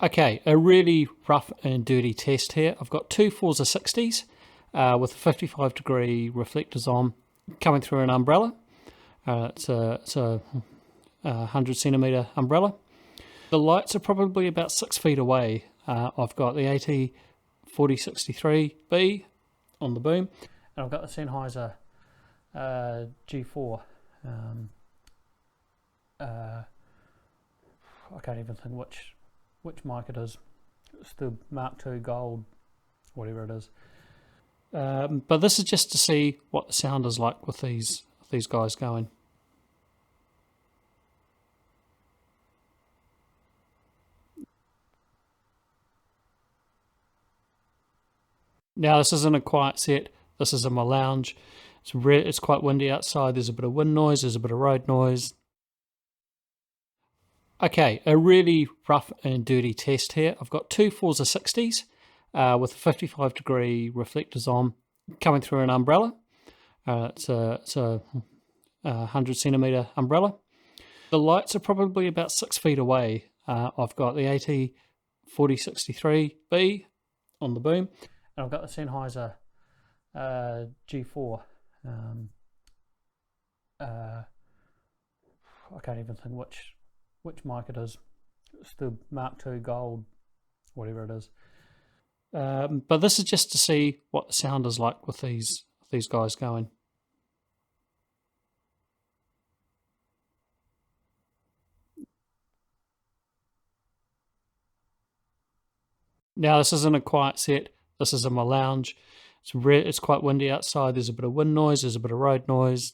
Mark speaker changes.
Speaker 1: Okay, a really rough and dirty test here. I've got two Forza 60s with 55-degree reflectors on, coming through an umbrella. It's a 100 centimetre umbrella. The lights are probably about 6 feet away. I've got the AT4063B on the boom, and I've got the Sennheiser G4. I can't even think which mic it is. It's the Mark II Gold, whatever it is. But this is just to see what the sound is like with these guys going. Now this isn't a quiet set. This is in my lounge. It's quite windy outside. There's a bit of wind noise. There's a bit of road noise. Okay, a really rough and dirty test here. I've got two Forza 60s with 55-degree reflectors on, coming through an umbrella. It's a 100 centimetre umbrella. The lights are probably about 6 feet away. I've got the AT4063B on the boom, and I've got the Sennheiser G4. I can't even think which mic it is. It's the Mark II Gold, whatever it is. But this is just to see what the sound is like with these guys going. Now this isn't a quiet set. This is in my lounge. It's quite windy outside. There's a bit of wind noise. There's a bit of road noise.